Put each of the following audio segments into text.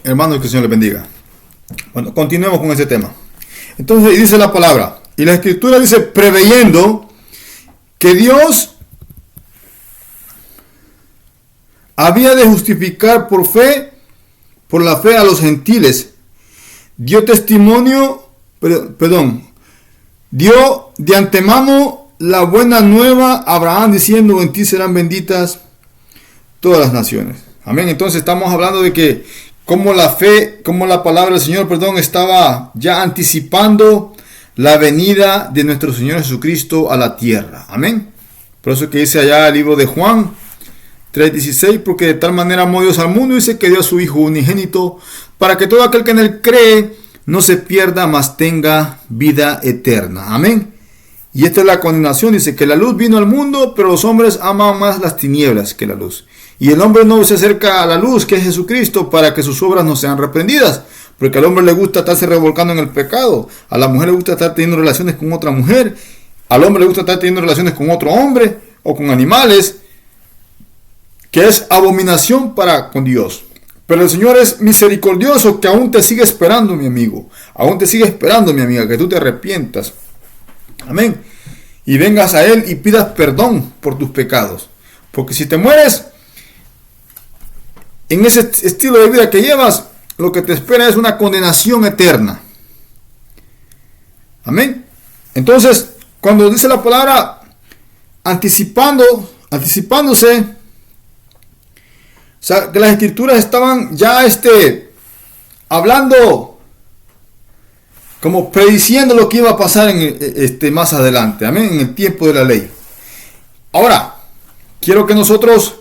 Hermanos, que el Señor les bendiga. Bueno, continuemos con ese tema. Entonces dice la palabra, y la escritura dice, preveyendo que Dios había de justificar por la fe a los gentiles, dio de antemano la buena nueva a Abraham, diciendo, en ti serán benditas todas las naciones. Amén. Entonces estamos hablando de que como la palabra del Señor, estaba ya anticipando la venida de nuestro Señor Jesucristo a la tierra. Amén. Por eso que dice allá el libro de Juan 3:16, porque de tal manera amó Dios al mundo, dice que dio a su Hijo unigénito, para que todo aquel que en él cree no se pierda, mas tenga vida eterna. Amén. Y esta es la condenación, dice que la luz vino al mundo, pero los hombres aman más las tinieblas que la luz. Y el hombre no se acerca a la luz, que es Jesucristo, para que sus obras no sean reprendidas. Porque al hombre le gusta estarse revolcando en el pecado. A la mujer le gusta estar teniendo relaciones con otra mujer. Al hombre le gusta estar teniendo relaciones con otro hombre o con animales, que es abominación con Dios. Pero el Señor es misericordioso, que aún te sigue esperando, mi amigo. Aún te sigue esperando, mi amiga, que tú te arrepientas. Amén. Y vengas a Él y pidas perdón por tus pecados. Porque si te mueres en ese estilo de vida que llevas, lo que te espera es una condenación eterna. Amén. Entonces, cuando dice la palabra anticipándose, o sea, que las escrituras estaban ya hablando, como prediciendo lo que iba a pasar más adelante. Amén. En el tiempo de la ley. Ahora, quiero que nosotros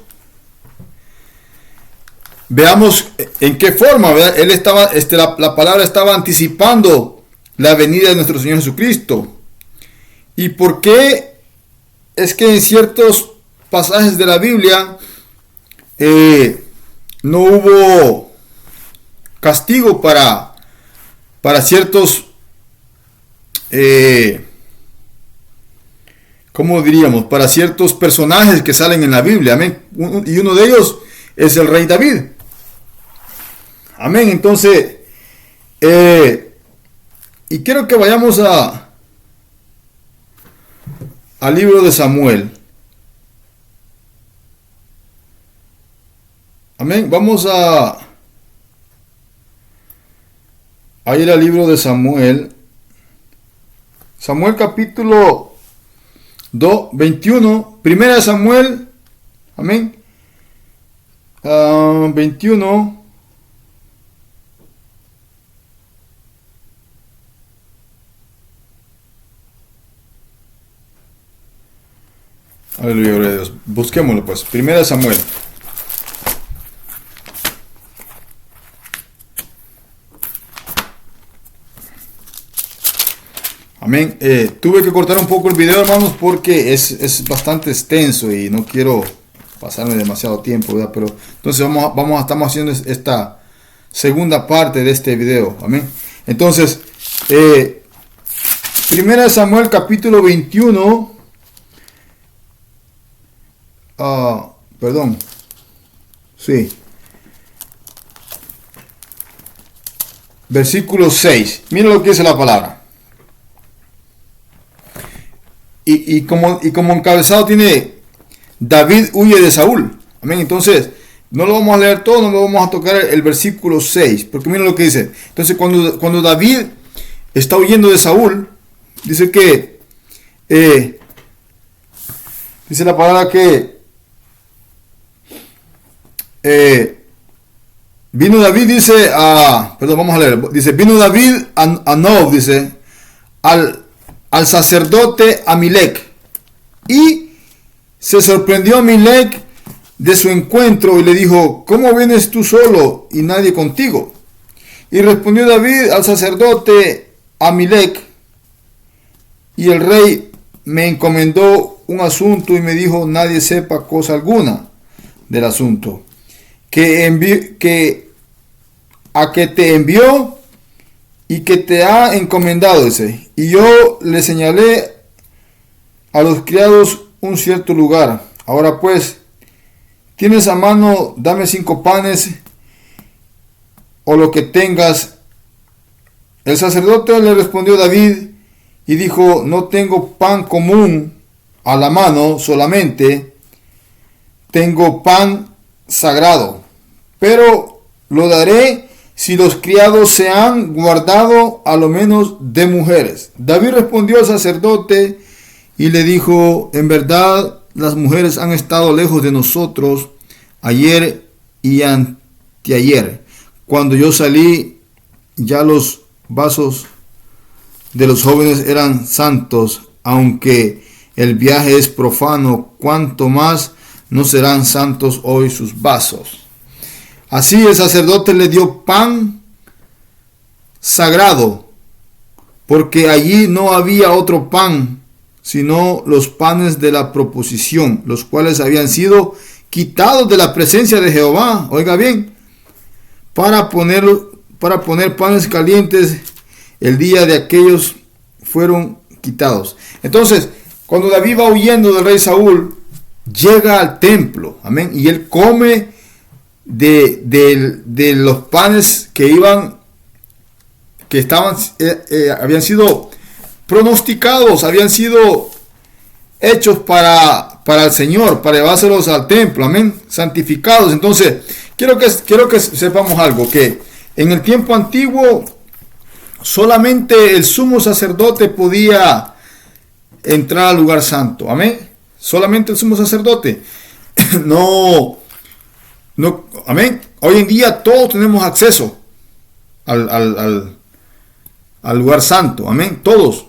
veamos en qué forma, ¿verdad? La palabra estaba anticipando la venida de nuestro Señor Jesucristo. ¿Y por qué es que en ciertos pasajes de la Biblia no hubo castigo para ciertos, ¿cómo diríamos? Para ciertos personajes que salen en la Biblia? Amén. Y uno de ellos es el rey David. Amén. Entonces, y quiero que vayamos al libro de Samuel. Amén. Vamos a ir al libro de Samuel. Samuel capítulo 21. Primera de Samuel. Amén. 21. Aleluya, gloria a Dios. Busquémoslo pues. Primera de Samuel. Amén. Tuve que cortar un poco el video, hermanos, porque es bastante extenso y no quiero pasarme demasiado tiempo, ¿verdad? Pero entonces estamos haciendo esta segunda parte de este video. Amén. Entonces, Primera de Samuel capítulo 21. Sí. Versículo 6. Mira lo que dice la palabra. Y como encabezado tiene: David huye de Saúl. Amén. Entonces, no lo vamos a leer todo, no lo vamos a tocar el versículo 6. Porque mira lo que dice. Entonces, cuando David está huyendo de Saúl, dice que dice la palabra que vino David, dice vamos a leer. Dice: vino David a Nob, dice, al sacerdote Amilec, y se sorprendió Amilec de su encuentro y le dijo: ¿cómo vienes tú solo y nadie contigo? Y respondió David al sacerdote Amilec: y el rey me encomendó un asunto y me dijo: nadie sepa cosa alguna del asunto que te envió y que te ha encomendado, dice. Y yo le señalé a los criados un cierto lugar. Ahora pues, tienes a mano, dame 5 panes o lo que tengas. El sacerdote le respondió David y dijo: no tengo pan común a la mano, solamente tengo pan sagrado, pero lo daré si los criados se han guardado a lo menos de mujeres. David respondió al sacerdote y le dijo: en verdad las mujeres han estado lejos de nosotros ayer y anteayer. Cuando yo salí, ya los vasos de los jóvenes eran santos, aunque el viaje es profano, cuanto más no serán santos hoy sus vasos. Así el sacerdote le dio pan sagrado, porque allí no había otro pan, sino los panes de la proposición, los cuales habían sido quitados de la presencia de Jehová. Oiga bien, para poner panes calientes, el día de aquellos fueron quitados. Entonces, cuando David va huyendo del rey Saúl, llega al templo, amén, y él come de los panes habían sido pronosticados, habían sido hechos para el Señor, para llevárselos al templo, amén, santificados. Entonces, quiero que sepamos algo, que en el tiempo antiguo solamente el sumo sacerdote podía entrar al lugar santo, amén, solamente el sumo sacerdote. No, amén. Hoy en día todos tenemos acceso al lugar santo, amén, todos.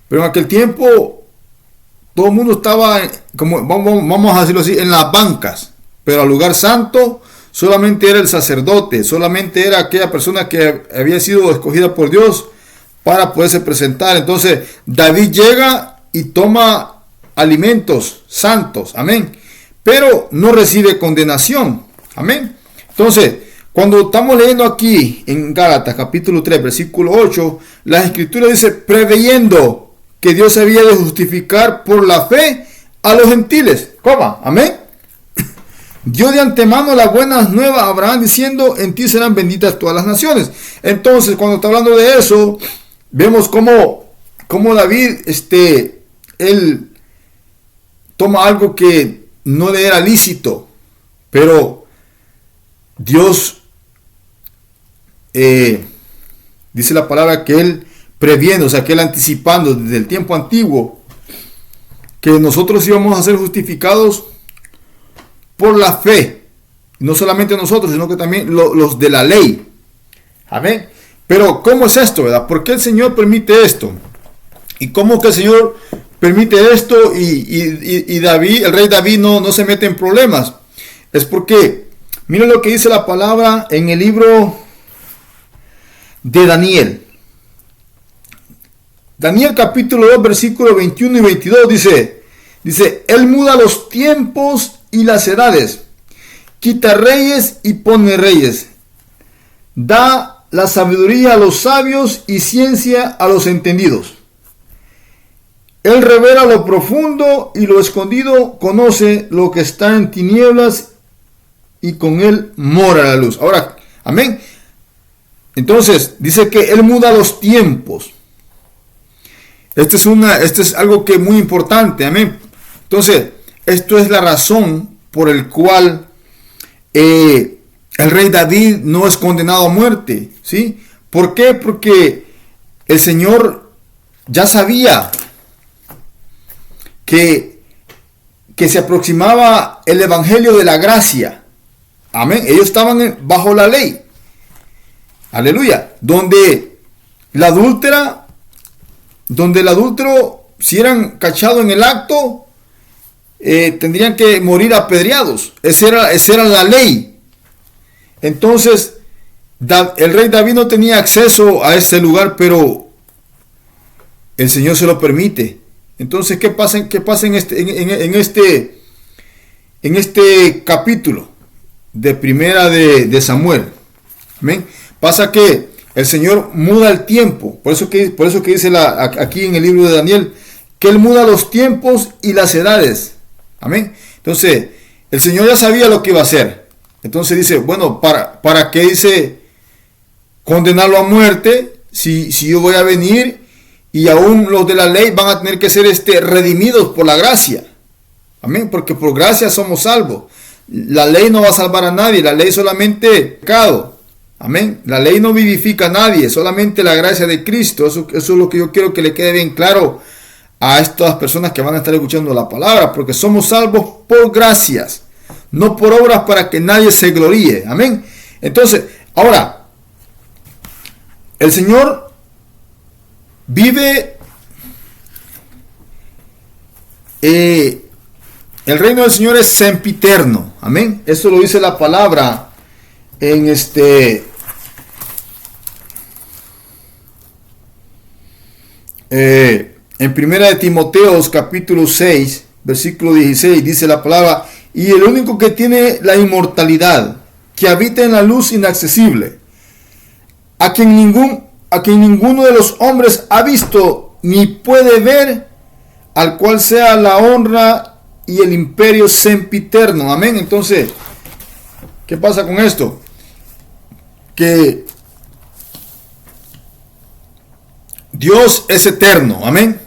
Pero en aquel tiempo todo el mundo estaba, como vamos a decirlo así, en las bancas. Pero al lugar santo solamente era el sacerdote, solamente era aquella persona que había sido escogida por Dios para poderse presentar. Entonces David llega y toma alimentos santos, amén, pero no recibe condenación, amén. Entonces, cuando estamos leyendo aquí en Gálatas capítulo 3 versículo 8, la escritura dice: preveyendo que Dios había de justificar por la fe a los gentiles, amén, dio de antemano las buenas nuevas a Abraham, diciendo: en ti serán benditas todas las naciones. Entonces, cuando está hablando de eso, vemos cómo David, él toma algo que no le era lícito, pero Dios dice la palabra que él previendo, o sea, que él anticipando desde el tiempo antiguo que nosotros íbamos a ser justificados por la fe, no solamente nosotros, sino que también los de la ley, amén. Pero ¿cómo es esto, verdad? ¿Por qué el Señor permite esto? ¿Y cómo que el Señor permite esto y David, el rey David no se mete en problemas? Es porque miren lo que dice la palabra en el libro de Daniel. Daniel capítulo 2 versículos 21 y 22 dice: él muda los tiempos y las edades, quita reyes y pone reyes, da la sabiduría a los sabios y ciencia a los entendidos. Él revela lo profundo y lo escondido, conoce lo que está en tinieblas y con él mora la luz. Ahora, amén. Entonces, dice que él muda los tiempos. Este es algo que es muy importante, amén. Entonces, esto es la razón por el cual el rey David no es condenado a muerte, ¿sí? ¿Por qué? Porque el Señor ya sabía que se aproximaba el evangelio de la gracia, amén. Ellos estaban bajo la ley, aleluya, donde el adúltero, si eran cachados en el acto, tendrían que morir apedreados. Esa era la ley. Entonces, el rey David no tenía acceso a ese lugar, pero el Señor se lo permite. Entonces, ¿qué pasa en este capítulo de primera de Samuel? ¿Amén? Pasa que el Señor muda el tiempo. Por eso que dice aquí en el libro de Daniel, que Él muda los tiempos y las edades. Amén. Entonces, el Señor ya sabía lo que iba a hacer. Entonces dice, bueno, ¿para qué dice condenarlo a muerte si yo voy a venir, y aún los de la ley van a tener que ser redimidos por la gracia. Amén, porque por gracia somos salvos. La ley no va a salvar a nadie, la ley solamente pecado. Amén, la ley no vivifica a nadie, solamente la gracia de Cristo. Eso es lo que yo quiero que le quede bien claro a estas personas que van a estar escuchando la palabra, porque somos salvos por gracias, no por obras para que nadie se gloríe. Amén. Entonces, ahora, el Señor vive, el reino del Señor es sempiterno. Amén. Esto lo dice la palabra en en primera de Timoteos capítulo 6 versículo 16 dice la palabra: y el único que tiene la inmortalidad, que habita en la luz inaccesible, a quien ninguno de los hombres ha visto ni puede ver, al cual sea la honra y el imperio sempiterno. Amén. Entonces, ¿qué pasa con esto? Que Dios es eterno. Amén.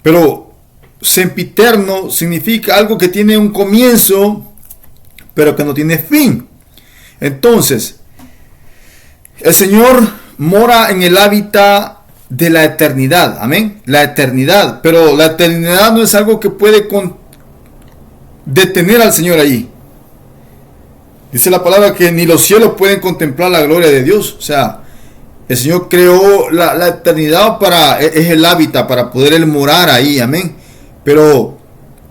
Pero sempiterno significa algo que tiene un comienzo, pero que no tiene fin. Entonces, el Señor mora en el hábitat de la eternidad. Amén. La eternidad. Pero la eternidad no es algo que puede detener al Señor allí. Dice la palabra que ni los cielos pueden contemplar la gloria de Dios. O sea, el Señor creó la eternidad es el hábitat para poder Él morar ahí. Amén. Pero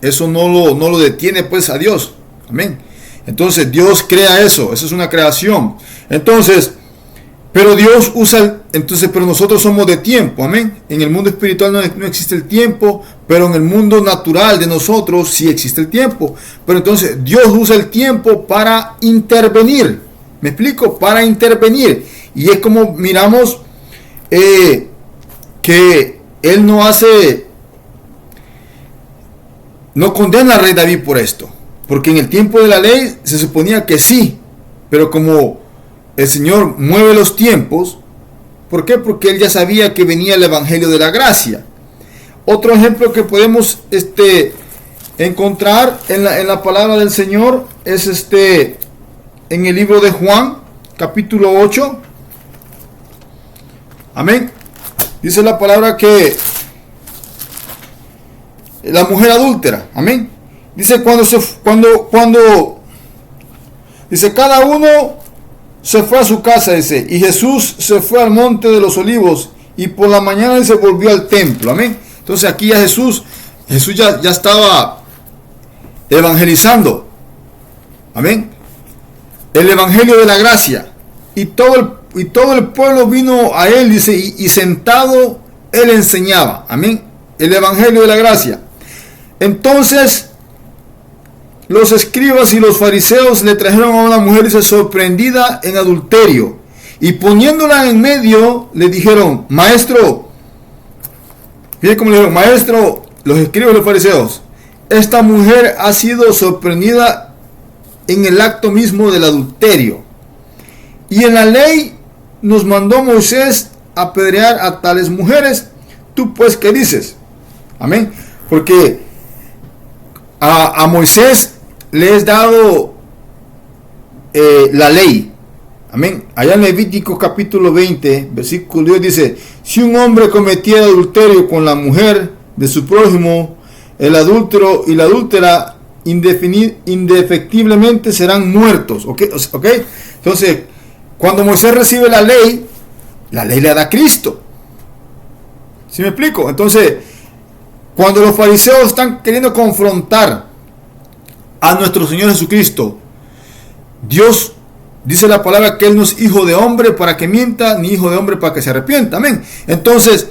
eso no lo detiene pues a Dios. Amén. Entonces Dios crea eso. Eso es una creación. Entonces, pero Dios pero nosotros somos de tiempo. Amén. En el mundo espiritual no existe el tiempo, pero en el mundo natural de nosotros sí existe el tiempo. Pero entonces Dios usa el tiempo para intervenir. ¿Me explico? Para intervenir. Y es como miramos que Él no condena al rey David por esto. Porque en el tiempo de la ley se suponía que sí. Pero como el Señor mueve los tiempos, ¿por qué? Porque Él ya sabía que venía el evangelio de la gracia. Otro ejemplo que podemos encontrar en la palabra del Señor es en el libro de Juan, capítulo 8. Amén. Dice la palabra que la mujer adúltera, amén. Dice cuando dice cada uno se fue a su casa, dice, y Jesús se fue al monte de los olivos y por la mañana él se volvió al templo. Amén. Entonces aquí ya Jesús ya estaba evangelizando. Amén. El evangelio de la gracia. Y todo el pueblo vino a él, dice, y sentado él enseñaba. Amén. El evangelio de la gracia. Entonces los escribas y los fariseos le trajeron a una mujer, dice, sorprendida en adulterio, y poniéndola en medio le dijeron: maestro, fíjense cómo le dijeron: maestro, los escribas y los fariseos, esta mujer ha sido sorprendida en el acto mismo del adulterio, y en la ley nos mandó Moisés apedrear a tales mujeres. Tú pues, ¿qué dices? Amén. Porque a Moisés le es dado la ley. Amén. Allá en Levítico capítulo 20, versículo 10 dice: si un hombre cometiera adulterio con la mujer de su prójimo, el adúltero y la adúltera indefectiblemente serán muertos. ¿Ok? Entonces, cuando Moisés recibe la ley le da a Cristo. ¿Sí me explico? Entonces, cuando los fariseos están queriendo confrontar a nuestro Señor Jesucristo, Dios dice la palabra que Él no es hijo de hombre para que mienta, ni hijo de hombre para que se arrepienta. Amén. Entonces,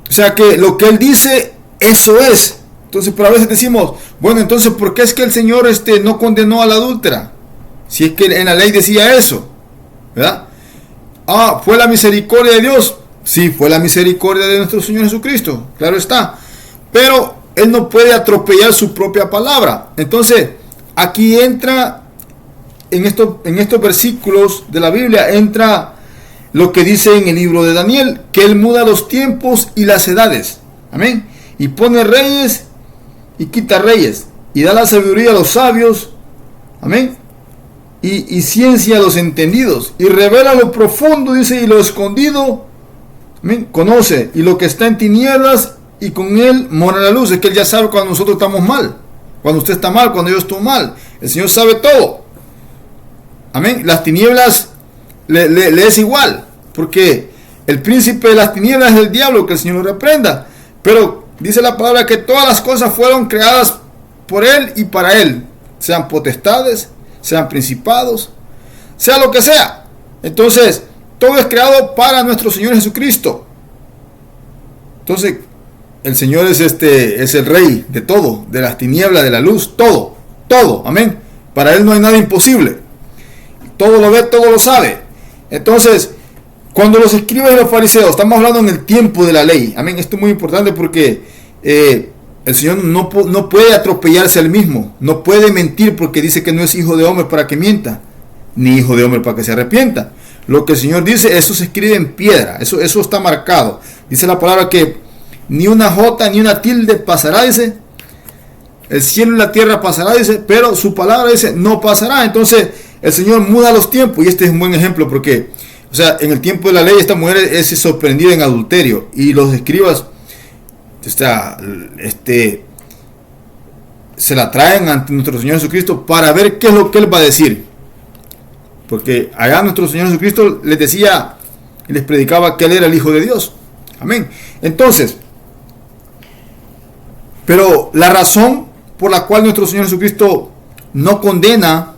o sea que lo que Él dice, eso es. Entonces, pero a veces decimos: bueno, entonces, ¿por qué es que el Señor no condenó a la adúltera? Si es que en la ley decía eso, ¿verdad? ¿Fue la misericordia de Dios? Sí, fue la misericordia de nuestro Señor Jesucristo, claro está. Pero Él no puede atropellar su propia palabra. Entonces, aquí entra en estos versículos de la Biblia entra lo que dice en el libro de Daniel, que Él muda los tiempos y las edades. Amén. Y pone reyes y quita reyes. Y da la sabiduría a los sabios. Amén. Y ciencia a los entendidos. Y revela lo profundo, dice, y lo escondido. Amén. Conoce. Y lo que está en tinieblas, y con Él mora la luz. Es que Él ya sabe cuando nosotros estamos mal. Cuando usted está mal, cuando yo estoy mal. El Señor sabe todo. Amén. Las tinieblas le es igual. Porque el príncipe de las tinieblas es el diablo, que el Señor lo reprenda. Pero dice la palabra que todas las cosas fueron creadas por Él y para Él. Sean potestades, sean principados, sea lo que sea. Entonces, todo es creado para nuestro Señor Jesucristo. Entonces, el Señor es el Rey de todo, de las tinieblas, de la luz, todo, todo, amén. Para Él no hay nada imposible. Todo lo ve, todo lo sabe. Entonces, cuando los escribas y los fariseos, estamos hablando en el tiempo de la ley, amén. Esto es muy importante porque el Señor no puede atropellarse al mismo, no puede mentir porque dice que no es hijo de hombre para que mienta, ni hijo de hombre para que se arrepienta. Lo que el Señor dice, eso se escribe en piedra, eso está marcado. Dice la palabra que ni una jota ni una tilde pasará, dice. El cielo y la tierra pasará, dice, pero su palabra, dice, no pasará. Entonces el Señor muda los tiempos, y este es un buen ejemplo porque, o sea, en el tiempo de la ley esta mujer es sorprendida en adulterio, y los escribas se la traen ante nuestro Señor Jesucristo para ver qué es lo que Él va a decir. Porque allá nuestro Señor Jesucristo les decía y les predicaba que Él era el Hijo de Dios. Amén. Entonces, pero la razón por la cual nuestro Señor Jesucristo no condena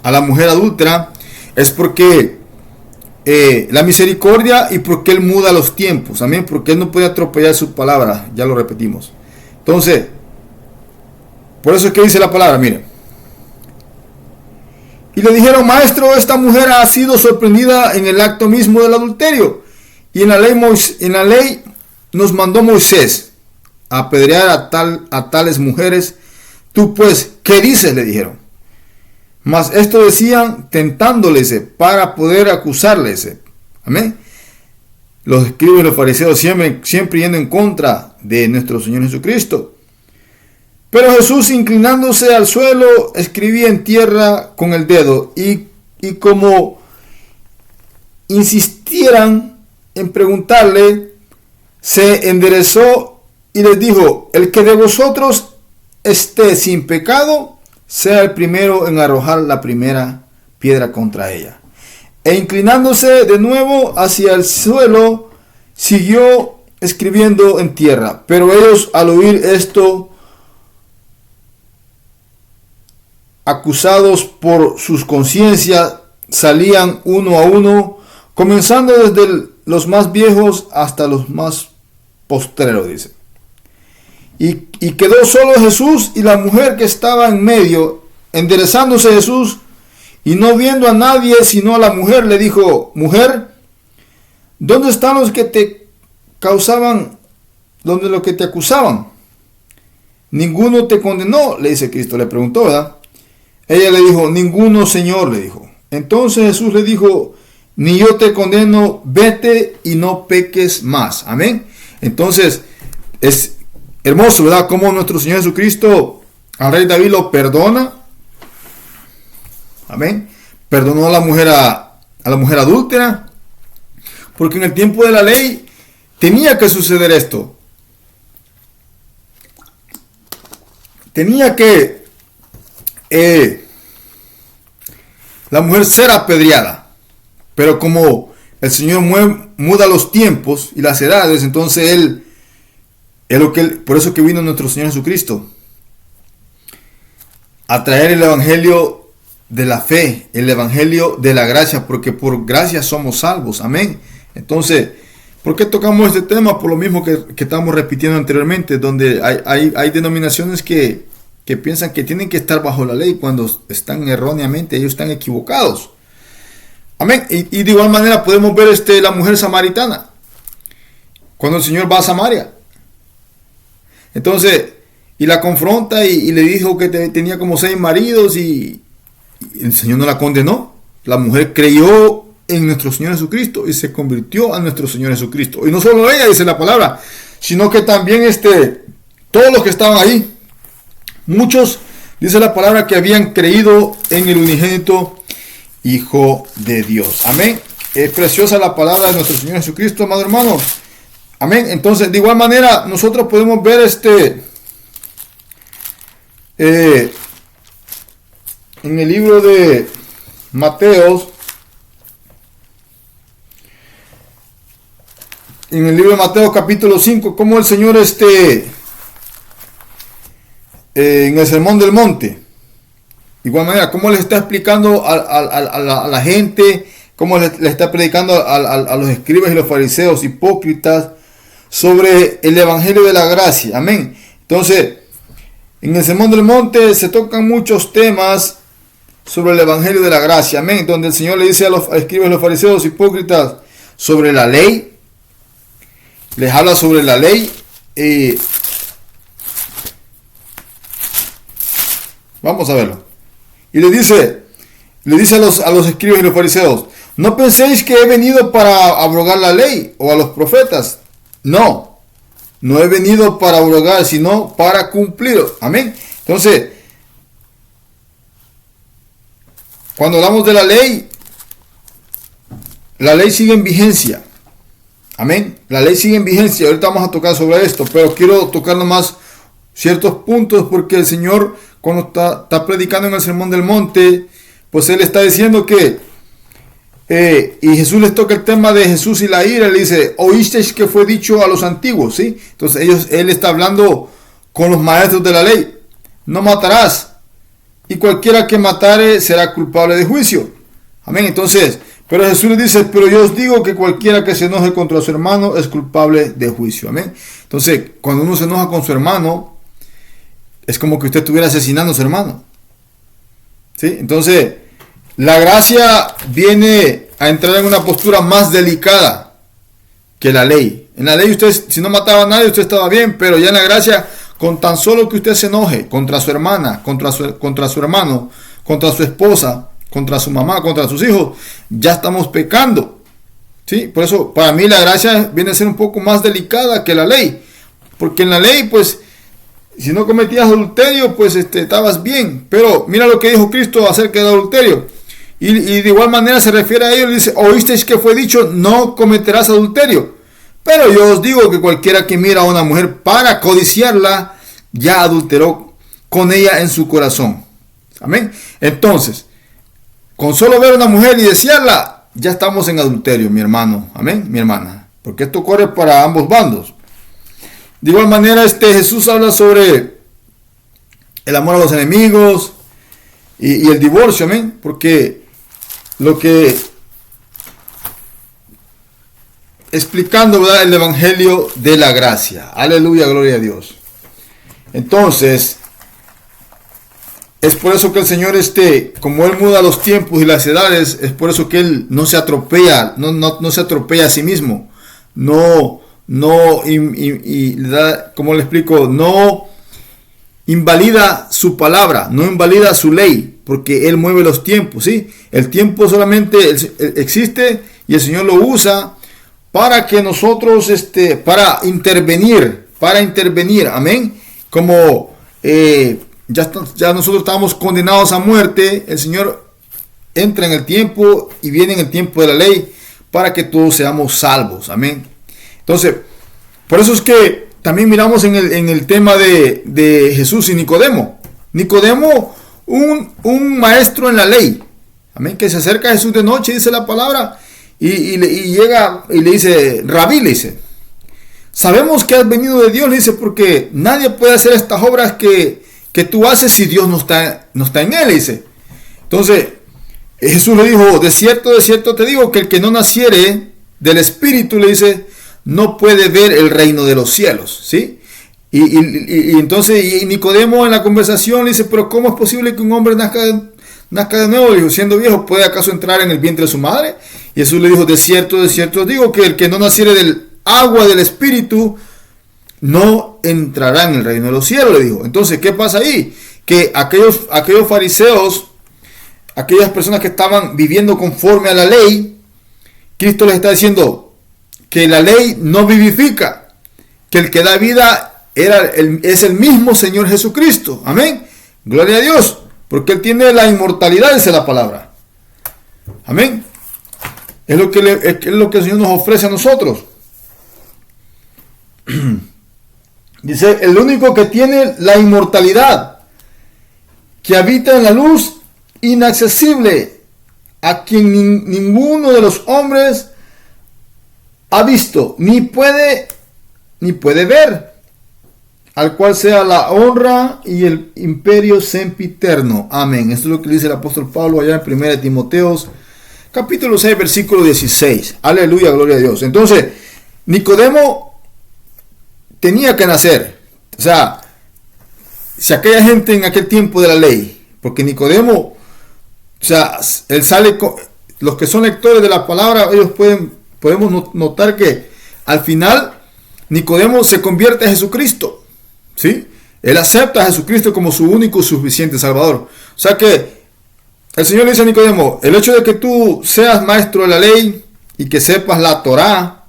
a la mujer adúltera es porque la misericordia, y porque Él muda los tiempos. Amén. Porque Él no puede atropellar su palabra. Ya lo repetimos. Entonces, por eso es que dice la palabra, miren. Y le dijeron: maestro, esta mujer ha sido sorprendida en el acto mismo del adulterio. Y en la ley nos mandó Moisés a apedrear a tales mujeres. Tú pues, ¿qué dices?, le dijeron. Mas esto decían tentándoles para poder acusarles. Amén. Los escribas y los fariseos siempre yendo en contra de nuestro Señor Jesucristo. Pero Jesús, inclinándose al suelo, escribía en tierra con el dedo. Y como insistieran en preguntarle, se enderezó y les dijo: el que de vosotros esté sin pecado, sea el primero en arrojar la primera piedra contra ella. E inclinándose de nuevo hacia el suelo, siguió escribiendo en tierra. Pero ellos, al oír esto, acusados por sus conciencias, salían uno a uno, comenzando desde los más viejos hasta los más postreros, dice. Y quedó solo Jesús y la mujer que estaba en medio. Enderezándose Jesús y no viendo a nadie sino a la mujer, le dijo: mujer, ¿dónde están los que te acusaban? Ninguno te condenó, le dice Cristo. Le preguntó, ¿verdad? Ella le dijo: ninguno, Señor, le dijo. Entonces Jesús le dijo: ni yo te condeno, vete y no peques más. Amén. Entonces es hermoso, ¿verdad?, cómo nuestro Señor Jesucristo al rey David lo perdona. Amén. Perdonó a la mujer adúltera, porque en el tiempo de la ley tenía que suceder esto. Tenía que la mujer ser apedreada. Pero como el Señor muda los tiempos y las edades, entonces por eso que vino nuestro Señor Jesucristo, a traer el evangelio de la fe, el evangelio de la gracia, porque por gracia somos salvos. Amén. Entonces, ¿por qué tocamos este tema? Por lo mismo que estamos repitiendo anteriormente, donde hay denominaciones que piensan que tienen que estar bajo la ley cuando están erróneamente, ellos están equivocados. Amén. Y de igual manera podemos ver la mujer samaritana, cuando el Señor va a Samaria. Entonces, y la confronta y le dijo que tenía como 6 maridos, y El Señor no la condenó. La mujer creyó en nuestro Señor Jesucristo y se convirtió a nuestro Señor Jesucristo. Y no solo ella, dice la palabra, sino que también todos los que estaban ahí. Muchos, dice la palabra, que habían creído en el unigénito Hijo de Dios. Amén. Es preciosa la palabra de nuestro Señor Jesucristo, amado hermano. Amén. Entonces, de igual manera, nosotros podemos ver en el libro de Mateo, en el libro de Mateo capítulo 5, cómo el Señor en el Sermón del Monte, de igual manera, cómo les está explicando a la gente, cómo le está predicando a los escribas y los fariseos hipócritas sobre el Evangelio de la gracia. Amén. Entonces, en el Sermón del Monte se tocan muchos temas sobre el Evangelio de la gracia. Amén. Donde el Señor le dice a los escribas y los fariseos hipócritas sobre la ley. Les habla sobre la ley. Vamos a verlo. Y le dice a los escribas y los fariseos: no penséis que he venido para abrogar la ley o a los profetas. No he venido para abrogar, sino para cumplir. Amén. Entonces, cuando hablamos de la ley sigue en vigencia. Amén. La ley sigue en vigencia. Ahorita vamos a tocar sobre esto, pero quiero tocar nomás ciertos puntos, porque el Señor, cuando está predicando en el Sermón del Monte, pues Él está diciendo que y Jesús les toca el tema de Jesús y la ira. Le dice: oísteis que fue dicho a los antiguos, ¿sí? Entonces Él está hablando con los maestros de la ley: no matarás, y cualquiera que matare será culpable de juicio. Amén. Entonces, pero Jesús les dice: pero yo os digo que cualquiera que se enoje contra su hermano es culpable de juicio. Amén. Entonces, cuando uno se enoja con su hermano, es como que usted estuviera asesinando a su hermano, ¿sí? Entonces, la gracia viene a entrar en una postura más delicada que la ley. En la ley, usted, si no mataba a nadie, usted estaba bien, pero ya en la gracia, con tan solo que usted se enoje contra su hermana, contra su hermano, contra su esposa, contra su mamá, contra sus hijos, ya estamos pecando, ¿sí? Por eso, para mí, la gracia viene a ser un poco más delicada que la ley, porque en la ley, pues, si no cometías adulterio, pues estabas bien. Pero mira lo que dijo Cristo acerca del adulterio. Y de igual manera se refiere a ello, le dice: oísteis que fue dicho, no cometerás adulterio. Pero yo os digo que cualquiera que mira a una mujer para codiciarla, ya adulteró con ella en su corazón. Amén. Entonces, con solo ver a una mujer y desearla, ya estamos en adulterio, mi hermano. Amén, mi hermana. Porque esto corre para ambos bandos. De igual manera, Jesús habla sobre el amor a los enemigos y el divorcio. Amén. Porque explicando, ¿verdad?, el Evangelio de la gracia. Aleluya, gloria a Dios. Entonces, es por eso que el Señor, como Él muda los tiempos y las edades, es por eso que Él no se atropella, no se atropella a sí mismo. ¿Cómo le explico? No invalida su palabra, no invalida su ley, porque Él mueve los tiempos, ¿sí? El tiempo solamente existe y el Señor lo usa para que nosotros, para intervenir, amén. Como ya nosotros estábamos condenados a muerte, el Señor entra en el tiempo y viene en el tiempo de la ley para que todos seamos salvos, amén. Entonces, por eso es que también miramos en el tema de Jesús y Nicodemo. Nicodemo, un maestro en la ley, amén, que se acerca a Jesús de noche, dice la palabra, y llega y le dice: Rabí, le dice, sabemos que has venido de Dios, le dice, porque nadie puede hacer estas obras que tú haces si Dios no está en él, le dice. Entonces, Jesús le dijo: de cierto te digo que el que no naciere del Espíritu, le dice, no puede ver el reino de los cielos, ¿sí? Y entonces Nicodemo en la conversación le dice: pero ¿cómo es posible que un hombre nazca de nuevo? Le dijo: siendo viejo, ¿puede acaso entrar en el vientre de su madre? Y Jesús le dijo: de cierto os digo que el que no naciere del agua del Espíritu no entrará en el reino de los cielos, le dijo. Entonces, ¿qué pasa ahí? Que aquellos fariseos, aquellas personas que estaban viviendo conforme a la ley, Cristo les está diciendo que la ley no vivifica, que el que da vida es el mismo Señor Jesucristo. Amén. Gloria a Dios, porque Él tiene la inmortalidad, dice la palabra. Amén. Es lo que el Señor nos ofrece a nosotros. Dice, el único que tiene la inmortalidad, que habita en la luz inaccesible, a quien ninguno de los hombres ha visto, ni puede ver, al cual sea la honra y el imperio sempiterno. Amén. Esto es lo que dice el apóstol Pablo allá en 1 Timoteo, capítulo 6, versículo 16. Aleluya, gloria a Dios. Entonces, Nicodemo tenía que nacer. O sea, si aquella gente en aquel tiempo de la ley, porque Nicodemo, o sea, él sale con, los que son lectores de la palabra, ellos podemos notar que al final Nicodemo se convierte a Jesucristo, ¿sí? Él acepta a Jesucristo como su único y suficiente Salvador. O sea que el Señor le dice a Nicodemo, el hecho de que tú seas maestro de la ley y que sepas la Torá,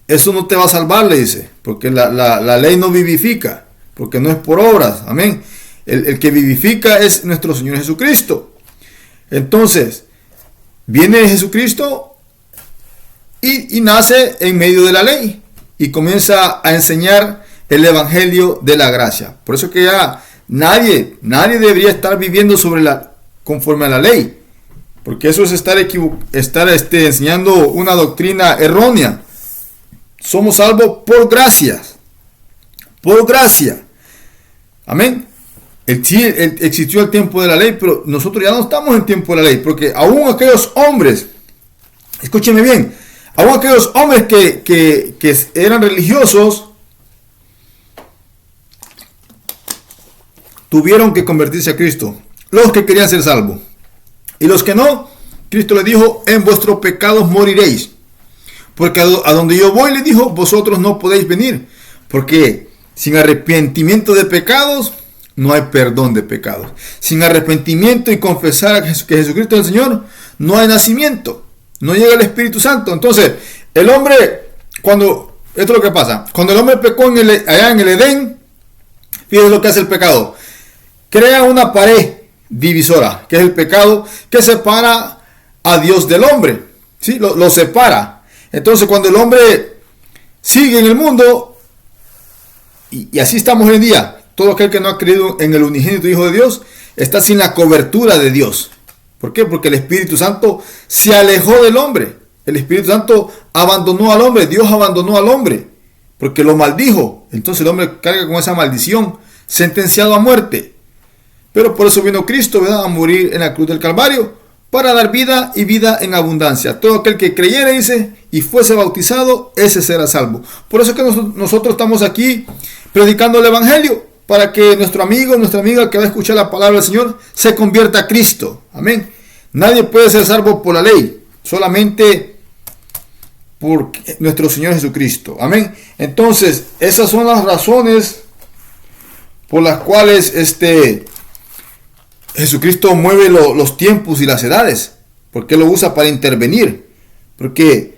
eso no te va a salvar, le dice, porque la ley no vivifica, porque no es por obras. Amén. El que vivifica es nuestro Señor Jesucristo. Entonces, viene Jesucristo y nace en medio de la ley y comienza a enseñar el evangelio de la gracia. Por eso que ya nadie debería estar viviendo conforme a la ley, porque eso es estar enseñando una doctrina errónea. Somos salvos por gracia. Por gracia. Amén. Existió el tiempo de la ley, pero nosotros ya no estamos en tiempo de la ley, porque aún aquellos hombres, escúcheme bien, aún aquellos hombres que eran religiosos, tuvieron que convertirse a Cristo. Los que querían ser salvos. Y los que no, Cristo les dijo, en vuestros pecados moriréis. Porque a donde yo voy, le dijo, vosotros no podéis venir. Porque sin arrepentimiento de pecados, no hay perdón de pecados. Sin arrepentimiento y confesar que Jesucristo es el Señor, no hay nacimiento. No llega el Espíritu Santo. Entonces, el hombre, esto es lo que pasa. Cuando el hombre pecó allá en el Edén, fíjense lo que hace el pecado. Crea una pared divisora, que es el pecado, que separa a Dios del hombre. ¿Sí? Lo separa. Entonces, cuando el hombre sigue en el mundo, y así estamos hoy en día, todo aquel que no ha creído en el unigénito Hijo de Dios está sin la cobertura de Dios. ¿Por qué? Porque el Espíritu Santo se alejó del hombre. El Espíritu Santo abandonó al hombre. Dios abandonó al hombre porque lo maldijo. Entonces el hombre carga con esa maldición, sentenciado a muerte. Pero por eso vino Cristo, ¿verdad?, a morir en la cruz del Calvario, para dar vida y vida en abundancia. Todo aquel que creyera, dice, y fuese bautizado, ese será salvo. Por eso es que nosotros estamos aquí predicando el Evangelio, para que nuestro amigo, nuestra amiga que va a escuchar la palabra del Señor se convierta a Cristo. Amén. Nadie puede ser salvo por la ley, solamente por nuestro Señor Jesucristo. Amén. Entonces, esas son las razones por las cuales Jesucristo mueve los tiempos y las edades, porque lo usa para intervenir. Porque,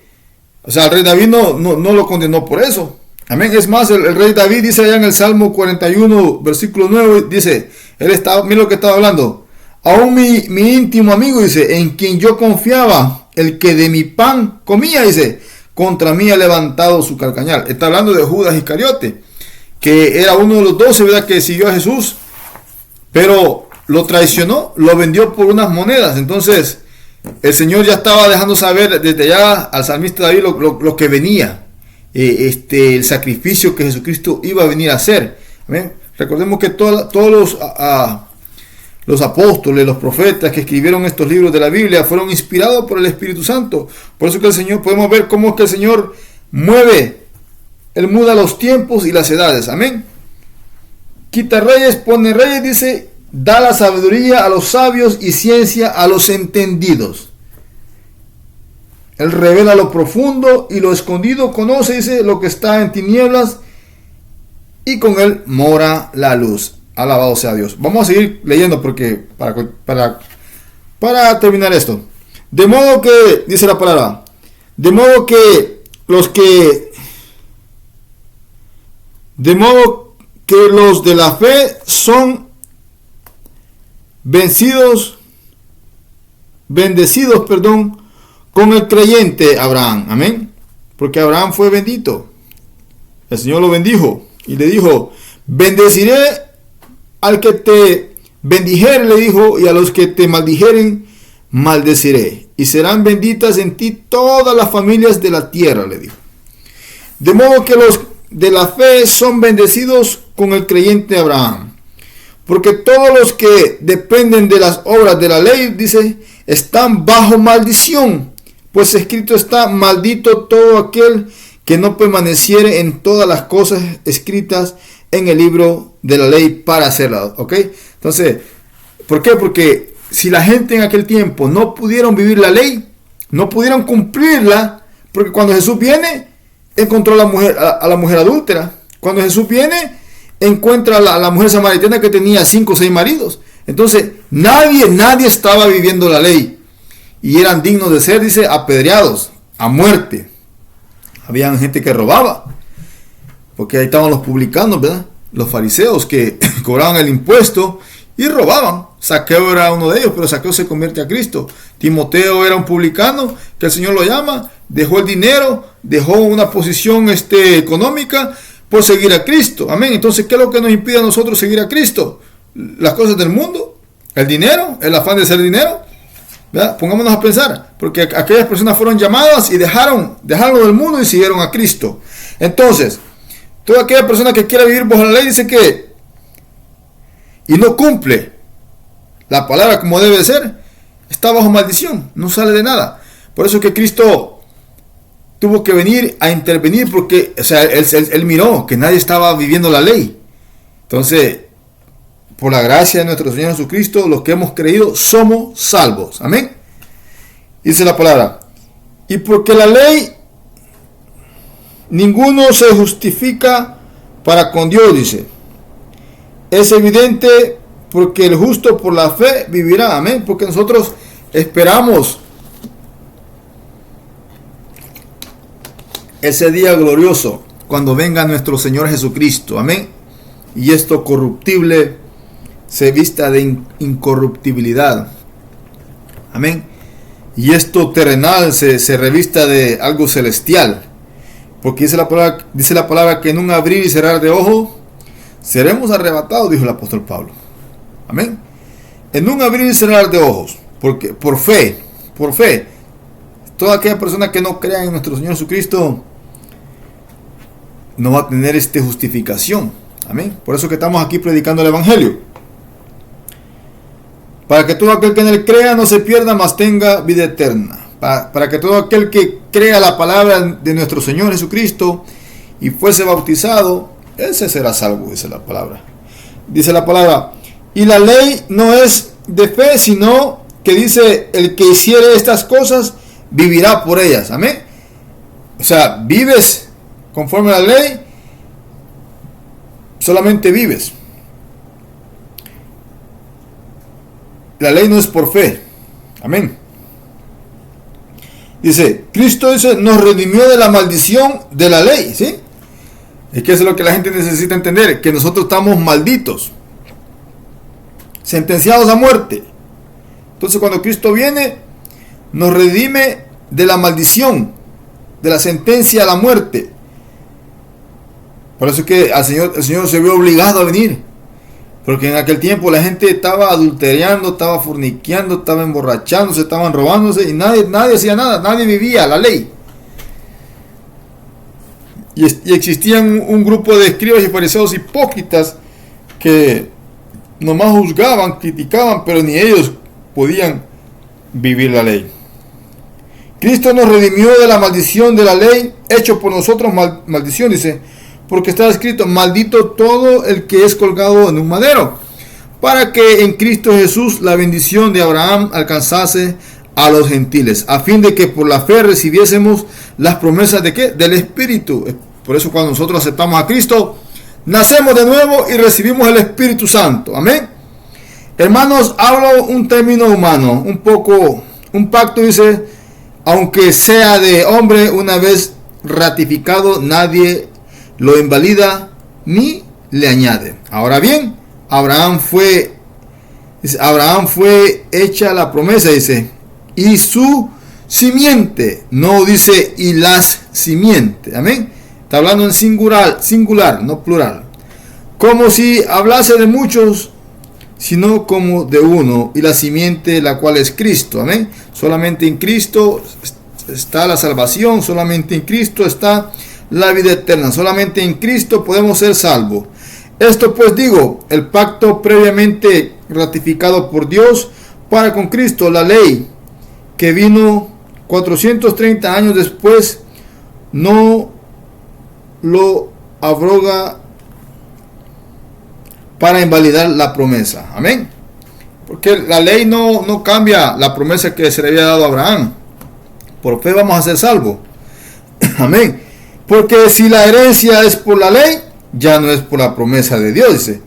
o sea, el rey David no lo condenó por eso. Amén. Es más, el rey David dice allá en el Salmo 41, versículo 9, dice, mira lo que estaba hablando. Aún mi íntimo amigo, dice, en quien yo confiaba, el que de mi pan comía, dice, contra mí ha levantado su calcañar. Está hablando de Judas Iscariote, que era uno de los 12, ¿verdad?, que siguió a Jesús, pero lo traicionó, lo vendió por unas monedas. Entonces, el Señor ya estaba dejando saber desde allá al salmista David lo que venía. El sacrificio que Jesucristo iba a venir a hacer. ¿Amén? Recordemos que todos los apóstoles, los profetas que escribieron estos libros de la Biblia fueron inspirados por el Espíritu Santo. Por eso que el Señor, podemos ver cómo es que el Señor Él muda los tiempos y las edades. Amén. Quita reyes, pone reyes, dice, da la sabiduría a los sabios y ciencia a los entendidos. Él revela lo profundo y lo escondido, conoce, dice, lo que está en tinieblas, y con él mora la luz. Alabado sea Dios. Vamos a seguir leyendo porque para para terminar esto. De modo que, dice la palabra, de modo que los de la fe son bendecidos, con el creyente Abraham. Amén. Porque Abraham fue bendito. El Señor lo bendijo y le dijo: bendeciré al que te bendijere, le dijo, y a los que te maldijeren, maldeciré. Y serán benditas en ti todas las familias de la tierra, le dijo. De modo que los de la fe son bendecidos con el creyente Abraham. Porque todos los que dependen de las obras de la ley, dice, están bajo maldición. Pues escrito está: maldito todo aquel que no permaneciere en todas las cosas escritas en el libro de la ley para hacerlas. ¿Ok? Entonces, ¿por qué? Porque si la gente en aquel tiempo no pudieron vivir la ley, no pudieron cumplirla, porque cuando Jesús viene, encontró a la mujer adúltera. Cuando Jesús viene, encuentra a la mujer samaritana que tenía 5 o 6 maridos. Entonces, nadie estaba viviendo la ley. Y eran dignos de ser, dice, apedreados a muerte. Había gente que robaba. Porque ahí estaban los publicanos, ¿verdad? Los fariseos que cobraban el impuesto y robaban. Zaqueo era uno de ellos, pero Zaqueo se convierte a Cristo. Timoteo era un publicano que el Señor lo llama, dejó el dinero, dejó una posición económica por seguir a Cristo. Amén. Entonces, ¿qué es lo que nos impide a nosotros seguir a Cristo? Las cosas del mundo, el dinero, el afán de hacer dinero. ¿Verdad? Pongámonos a pensar, porque aquellas personas fueron llamadas y dejaron del mundo y siguieron a Cristo. Entonces, toda aquella persona que quiera vivir bajo la ley, dice que y no cumple la palabra como debe ser, está bajo maldición, no sale de nada. Por eso que Cristo tuvo que venir a intervenir, porque o sea, él miró que nadie estaba viviendo la ley. Entonces, por la gracia de nuestro Señor Jesucristo, los que hemos creído somos salvos. Amén. Dice la palabra: y porque la ley, ninguno se justifica para con Dios, dice. Es evidente, porque el justo por la fe vivirá. Amén. Porque nosotros esperamos ese día glorioso cuando venga nuestro Señor Jesucristo. Amén. Y esto corruptible se vista de incorruptibilidad. Amén. Y esto terrenal se revista de algo celestial. Porque dice la palabra que en un abrir y cerrar de ojos seremos arrebatados, dijo el apóstol Pablo. Amén. En un abrir y cerrar de ojos. Porque por fe. Toda aquella persona que no crea en nuestro Señor Jesucristo no va a tener justificación. Amén. Por eso que estamos aquí predicando el Evangelio. Para que todo aquel que en él crea no se pierda, mas tenga vida eterna. Para que todo aquel que crea la palabra de nuestro Señor Jesucristo y fuese bautizado, ese será salvo, dice la palabra. Dice la palabra: y la ley no es de fe, sino que dice: el que hiciere estas cosas, vivirá por ellas. Amén. O sea, vives conforme a la ley, solamente vives. La ley no es por fe. Amén. Dice, Cristo nos redimió de la maldición de la ley. ¿Sí? Es que eso es lo que la gente necesita entender. Que nosotros estamos malditos. Sentenciados a muerte. Entonces cuando Cristo viene, nos redime de la maldición. De la sentencia a la muerte. Por eso es que el Señor se vio obligado a venir. Porque en aquel tiempo la gente estaba adulterando, estaba forniqueando, estaba emborrachándose, estaban robándose y nadie hacía nada, nadie vivía la ley. Y existían un grupo de escribas y fariseos hipócritas que nomás juzgaban, criticaban, pero ni ellos podían vivir la ley. Cristo nos redimió de la maldición de la ley, hecho por nosotros maldición, dice. Porque está escrito: maldito todo el que es colgado en un madero, para que en Cristo Jesús la bendición de Abraham alcanzase a los gentiles, a fin de que por la fe recibiésemos las promesas de ¿qué? Del Espíritu. Por eso cuando nosotros aceptamos a Cristo, nacemos de nuevo y recibimos el Espíritu Santo. Amén. Hermanos, hablo un término humano, un pacto, dice, aunque sea de hombre, una vez ratificado, nadie lo invalida ni le añade. Ahora bien, Abraham fue hecha la promesa, dice, y su simiente, no dice y las simientes, amén. Está hablando en singular, no plural. Como si hablase de muchos, sino como de uno, y la simiente, la cual es Cristo, amén. Solamente en Cristo está la salvación, solamente en Cristo está la vida eterna, solamente en Cristo podemos ser salvos. Esto pues digo, el pacto previamente ratificado por Dios para con Cristo, la ley que vino 430 años después, no lo abroga para invalidar la promesa. Amén. Porque la ley no cambia la promesa que se le había dado a Abraham. Por fe vamos a ser salvos. Amén. Porque si la herencia es por la ley, ya no es por la promesa de Dios, dice.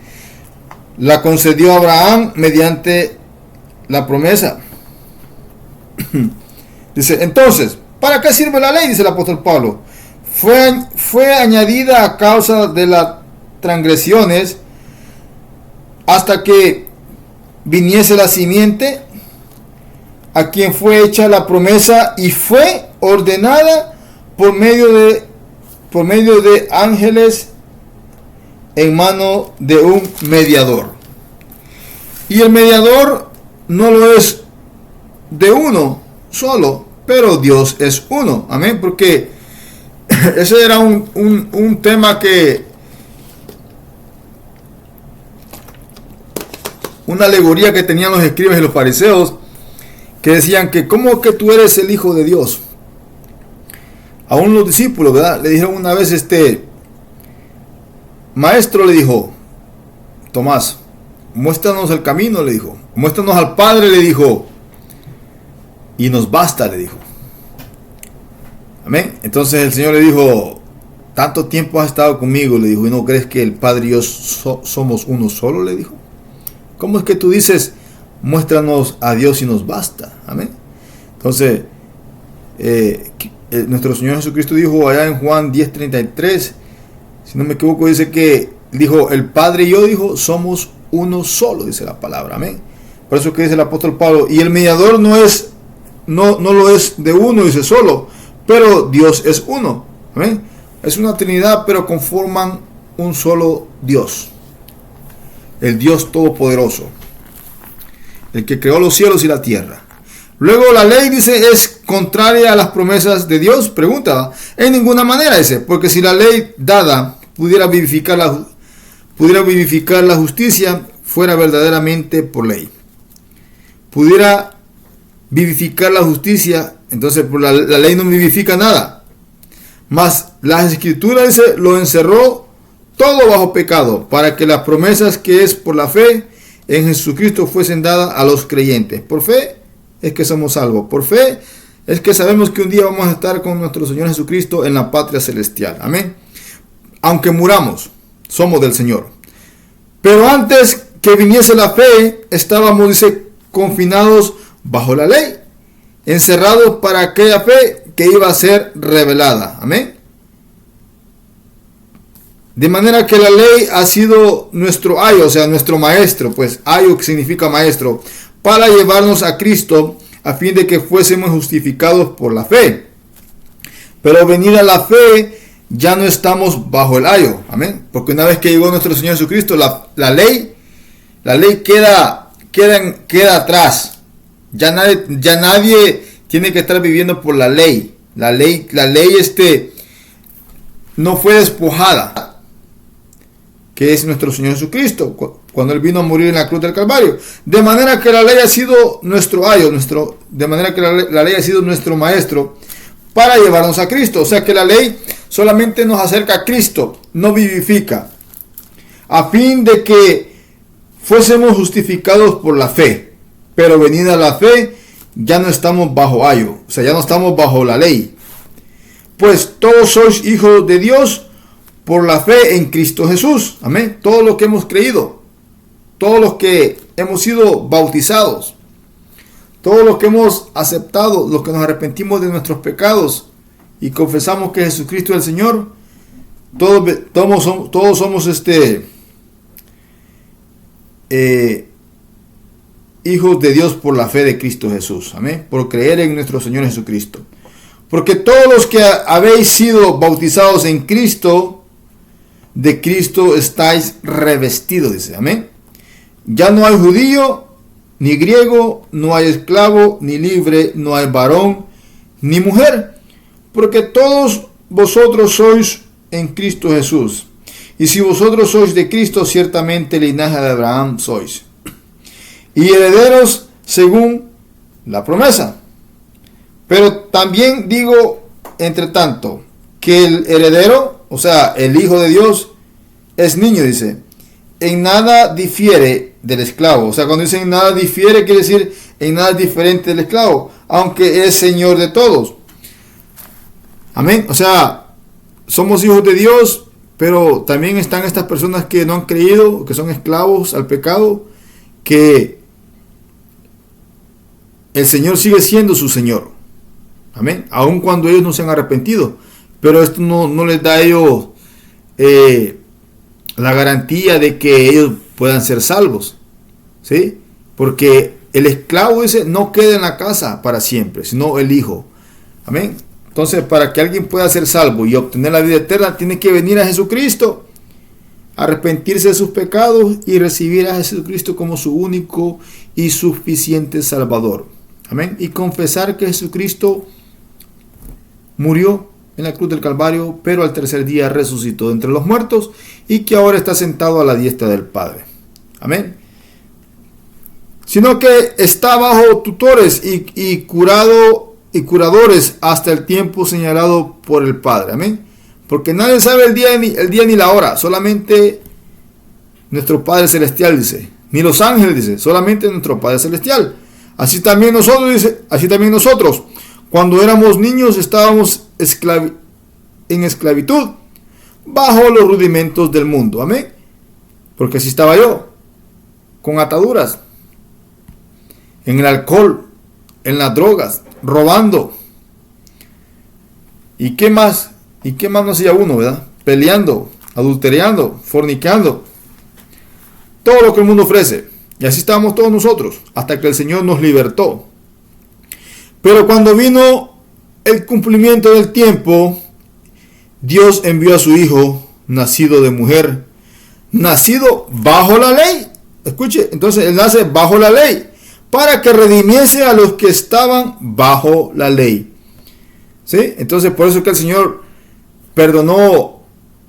La concedió a Abraham mediante la promesa. Dice, entonces, ¿para qué sirve la ley? Dice el apóstol Pablo. Fue añadida a causa de las transgresiones hasta que viniese la simiente a quien fue hecha la promesa y fue ordenada por medio de ángeles en mano de un mediador. Y el mediador no lo es de uno solo, pero Dios es uno. Amén. Porque ese era un tema una alegoría que tenían los escribas y los fariseos, que decían que ¿cómo que tú eres el Hijo de Dios? A uno de los discípulos, ¿verdad? Le dijeron una vez, maestro, le dijo Tomás, muéstranos el camino, le dijo, muéstranos al Padre, le dijo, y nos basta, le dijo. Amén. Entonces el Señor le dijo, tanto tiempo has estado conmigo, le dijo, y no crees que el Padre y yo somos uno solo, le dijo. ¿Cómo es que tú dices, muéstranos a Dios y nos basta? Amén. Entonces, nuestro Señor Jesucristo dijo allá en Juan 10:33, si no me equivoco, dice que dijo, el Padre y yo, dijo, somos uno solo, dice la palabra. Amén. Por eso que dice el apóstol Pablo, y el mediador no lo es de uno, dice solo, pero Dios es uno. Amén. Es una Trinidad, pero conforman un solo Dios. El Dios Todopoderoso, el que creó los cielos y la tierra. Luego la ley, dice, es contraria a las promesas de Dios. Pregunta, en ninguna manera, dice, porque si la ley dada pudiera vivificar la justicia, fuera verdaderamente por ley. Pudiera vivificar la justicia, entonces por la ley no vivifica nada. Mas las escrituras, dice, lo encerró todo bajo pecado, para que las promesas que es por la fe en Jesucristo fuesen dadas a los creyentes. Por fe es que somos salvos. Por fe es que sabemos que un día vamos a estar con nuestro Señor Jesucristo en la patria celestial. Amén. Aunque muramos, somos del Señor. Pero antes que viniese la fe, estábamos, dice, confinados bajo la ley, encerrados para aquella fe que iba a ser revelada. Amén. De manera que la ley ha sido nuestro ayo, o sea, nuestro maestro, pues ayo que significa maestro, para llevarnos a Cristo, a fin de que fuésemos justificados por la fe. Pero venida la fe, ya no estamos bajo el ayo. Amén. Porque una vez que llegó nuestro Señor Jesucristo, la ley queda atrás. Ya nadie tiene que estar viviendo por la ley. La ley no fue despojada, que es nuestro Señor Jesucristo, cuando Él vino a morir en la cruz del Calvario. De manera que la ley ha sido nuestro ayo, de manera que la ley ha sido nuestro maestro para llevarnos a Cristo. O sea que la ley solamente nos acerca a Cristo, no vivifica, a fin de que fuésemos justificados por la fe. Pero venida la fe, ya no estamos bajo ayo, o sea, ya no estamos bajo la ley. Pues todos sois hijos de Dios por la fe en Cristo Jesús. Amén. Todos los que hemos creído, todos los que hemos sido bautizados, todos los que hemos aceptado, los que nos arrepentimos de nuestros pecados y confesamos que Jesucristo es el Señor, todos somos hijos de Dios por la fe de Cristo Jesús. Amén. Por creer en nuestro Señor Jesucristo. Porque todos los que habéis sido bautizados en Cristo, de Cristo estáis revestidos, dice. Amén. Ya no hay judío, ni griego, no hay esclavo, ni libre, no hay varón, ni mujer. Porque todos vosotros sois en Cristo Jesús. Y si vosotros sois de Cristo, ciertamente linaje de Abraham sois. Y herederos según la promesa. Pero también digo, entre tanto, que el heredero, o sea, el Hijo de Dios, es niño, dice. En nada difiere del esclavo. O sea, cuando dicen en nada difiere, quiere decir en nada diferente del esclavo, aunque es Señor de todos. Amén. O sea, somos hijos de Dios, pero también están estas personas que no han creído, que son esclavos al pecado, que el Señor sigue siendo su Señor. Amén. Aun cuando ellos no se han arrepentido. Pero esto no les da a ellos la garantía de que ellos puedan ser salvos. ¿Sí? Porque el esclavo ese no queda en la casa para siempre, sino el hijo. Amén. Entonces, para que alguien pueda ser salvo y obtener la vida eterna, tiene que venir a Jesucristo, arrepentirse de sus pecados y recibir a Jesucristo como su único y suficiente Salvador. Amén. Y confesar que Jesucristo murió en la cruz del Calvario, pero al tercer día resucitó de entre los muertos y que ahora está sentado a la diestra del Padre. Amén. Sino que está bajo tutores y curadores hasta el tiempo señalado por el Padre. Amén. Porque nadie sabe el día ni la hora, solamente nuestro Padre Celestial, dice. Ni los ángeles, dice, solamente nuestro Padre Celestial. Así también nosotros, dice, cuando éramos niños, estábamos en esclavitud, bajo los rudimentos del mundo. Amén. Porque así estaba yo, con ataduras, en el alcohol, en las drogas, robando. ¿Y qué más? ¿Y qué más no hacía uno, verdad? Peleando, adulterando, fornicando. Todo lo que el mundo ofrece. Y así estábamos todos nosotros, hasta que el Señor nos libertó. Pero cuando vino el cumplimiento del tiempo, Dios envió a su Hijo, nacido de mujer, nacido bajo la ley. Escuche, entonces Él nace bajo la ley, para que redimiese a los que estaban bajo la ley. ¿Sí? Entonces por eso es que el Señor perdonó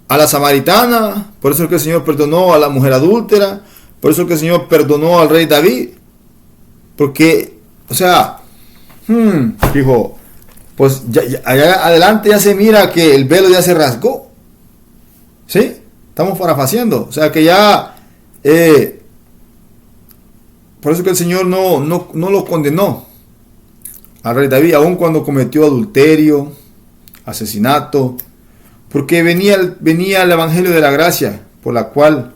a la samaritana, por eso es que el Señor perdonó a la mujer adúltera, por eso es que el Señor perdonó al rey David. Porque, o sea, dijo, pues allá adelante ya se mira que el velo ya se rasgó. ¿Sí? Estamos parafaseando. O sea que ya, por eso que el Señor no lo condenó al rey David, aun cuando cometió adulterio, asesinato, porque venía el evangelio de la gracia, por la cual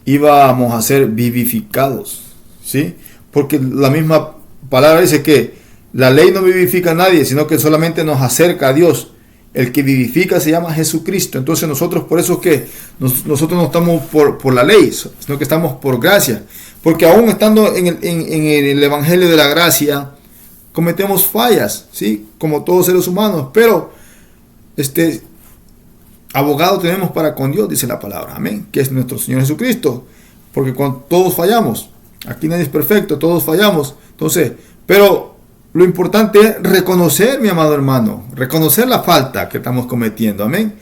íbamos a ser vivificados. ¿Sí? Porque la misma palabra dice que la ley no vivifica a nadie, sino que solamente nos acerca a Dios. El que vivifica se llama Jesucristo. Entonces nosotros, por eso es que nosotros no estamos por la ley, sino que estamos por gracia. Porque aún estando en el evangelio de la gracia, cometemos fallas, ¿sí? Como todos seres humanos. Pero abogado tenemos para con Dios, dice la palabra. Amén. Que es nuestro Señor Jesucristo. Porque cuando todos fallamos, aquí nadie es perfecto, todos fallamos. Entonces, pero lo importante es reconocer, mi amado hermano, reconocer la falta que estamos cometiendo. Amén.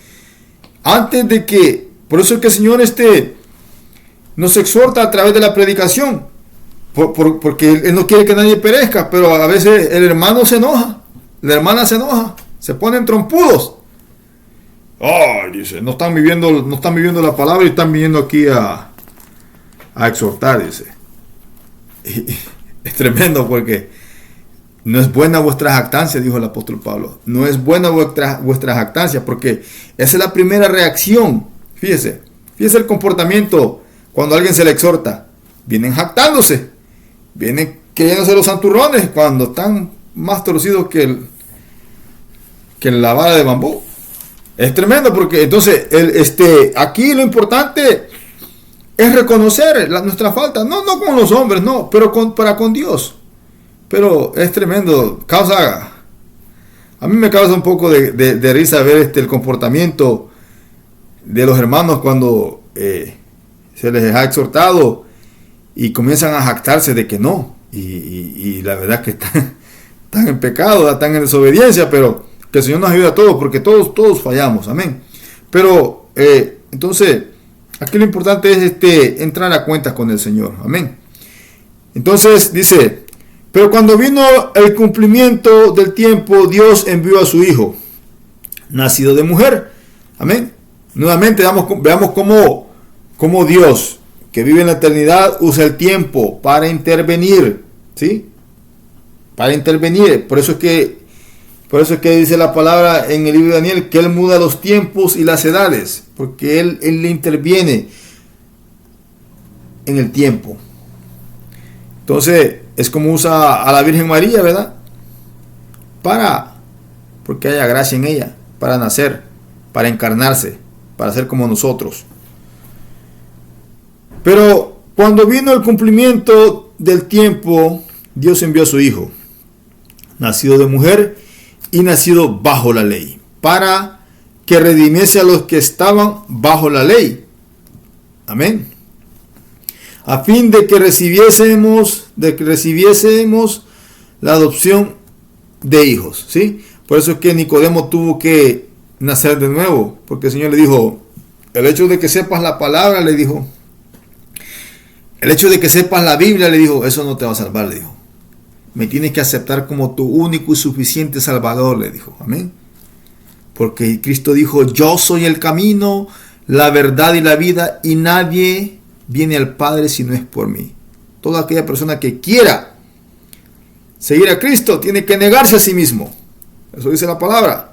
Antes de que, por eso es que el Señor nos exhorta a través de la predicación, porque Él no quiere que nadie perezca, pero a veces el hermano se enoja, la hermana se enoja, se ponen trompudos. Dice, no están viviendo la palabra y están viniendo aquí a exhortar, dice. Y es tremendo porque no es buena vuestra jactancia, dijo el apóstol Pablo. No es buena vuestra jactancia, porque esa es la primera reacción. Fíjese el comportamiento cuando alguien se le exhorta. vienen jactándose, vienen queriéndose los santurrones cuando están más torcidos que la vara de bambú. Es tremendo, porque entonces aquí lo importante es reconocer nuestra falta, no con los hombres, no, pero para con Dios. Pero es tremendo, a mí me causa un poco de risa ver el comportamiento de los hermanos cuando se les ha exhortado y comienzan a jactarse de que no, y la verdad que están en pecado, están en desobediencia, pero que el Señor nos ayude a todos, porque todos fallamos, amén. Pero entonces aquí lo importante es entrar a cuentas con el Señor, amén. Entonces dice: pero cuando vino el cumplimiento del tiempo, Dios envió a su Hijo, nacido de mujer, amén. Nuevamente veamos cómo Dios, que vive en la eternidad, usa el tiempo para intervenir, ¿sí? Para intervenir. Por eso es que dice la palabra en el libro de Daniel que Él muda los tiempos y las edades, porque Él le interviene en el tiempo. Entonces es como usa a la Virgen María, ¿verdad? Porque haya gracia en ella, para nacer, para encarnarse, para ser como nosotros. Pero cuando vino el cumplimiento del tiempo, Dios envió a su Hijo, nacido de mujer y nacido bajo la ley, para que redimiese a los que estaban bajo la ley. Amén. A fin de que recibiésemos la adopción de hijos, ¿sí? Por eso es que Nicodemo tuvo que nacer de nuevo, porque el Señor le dijo: el hecho de que sepas la palabra, le dijo, el hecho de que sepas la Biblia, le dijo, eso no te va a salvar, le dijo. Me tienes que aceptar como tu único y suficiente Salvador, le dijo. Amén. Porque Cristo dijo: yo soy el camino, la verdad y la vida, y nadie viene al Padre si no es por mí. Toda aquella persona que quiera seguir a Cristo tiene que negarse a sí mismo. Eso dice la palabra.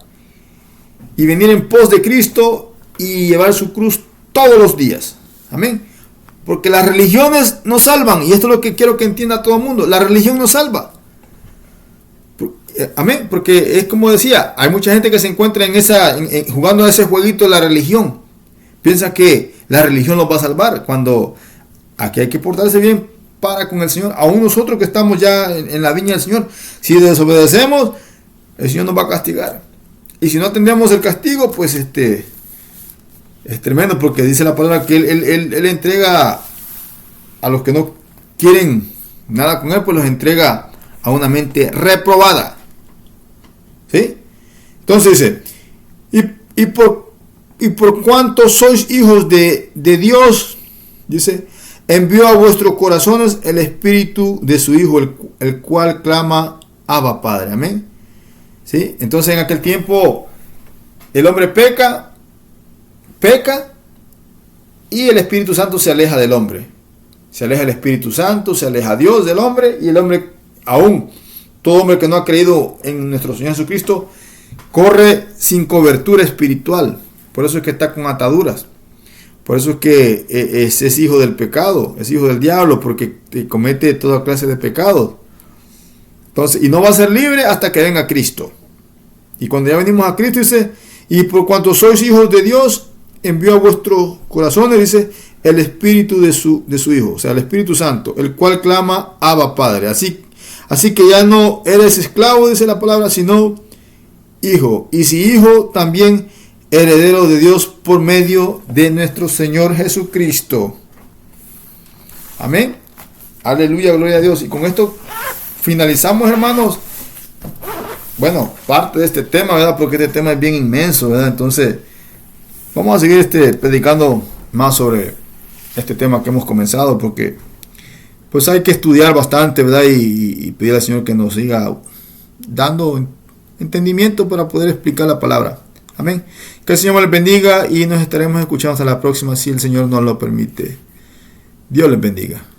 Y venir en pos de Cristo y llevar su cruz todos los días. Amén. Porque las religiones no salvan. Y esto es lo que quiero que entienda todo el mundo. La religión no salva. Amén. Porque es como decía, hay mucha gente que se encuentra jugando a ese jueguito de la religión. Piensa que la religión los va a salvar, cuando aquí hay que portarse bien para con el Señor. Aún nosotros que estamos ya en la viña del Señor, si desobedecemos, el Señor nos va a castigar. Y si no atendemos el castigo, pues es tremendo, porque dice la palabra que Él entrega a los que no quieren nada con Él, pues los entrega a una mente reprobada. ¿Sí? Entonces dice: y por cuanto sois hijos de Dios, dice, envió a vuestros corazones el espíritu de su Hijo, el cual clama: Abba, Padre. Amén. ¿Sí? Entonces en aquel tiempo el hombre peca y el Espíritu Santo se aleja del hombre. Se aleja el Espíritu Santo, se aleja Dios del hombre, y el hombre, aún todo hombre que no ha creído en nuestro Señor Jesucristo, corre sin cobertura espiritual. Por eso es que está con ataduras. Por eso es que es hijo del pecado, es hijo del diablo, porque comete toda clase de pecados. Entonces, y no va a ser libre hasta que venga Cristo. Y cuando ya venimos a Cristo, dice: y por cuanto sois hijos de Dios, envió a vuestros corazones, dice, el espíritu de su Hijo, o sea, el Espíritu Santo, el cual clama: Abba, Padre. Así que ya no eres esclavo, dice la palabra, sino hijo. Y si hijo, también heredero de Dios por medio de nuestro Señor Jesucristo. Amén. Aleluya, gloria a Dios. Y con esto finalizamos, hermanos. Bueno, parte de este tema, ¿verdad? Porque este tema es bien inmenso, ¿verdad? Entonces, vamos a seguir predicando más sobre este tema que hemos comenzado, porque pues hay que estudiar bastante, ¿verdad? Y pedir al Señor que nos siga dando entendimiento para poder explicar la palabra. Amén. Que el Señor les bendiga y nos estaremos escuchando hasta la próxima, si el Señor nos lo permite. Dios les bendiga.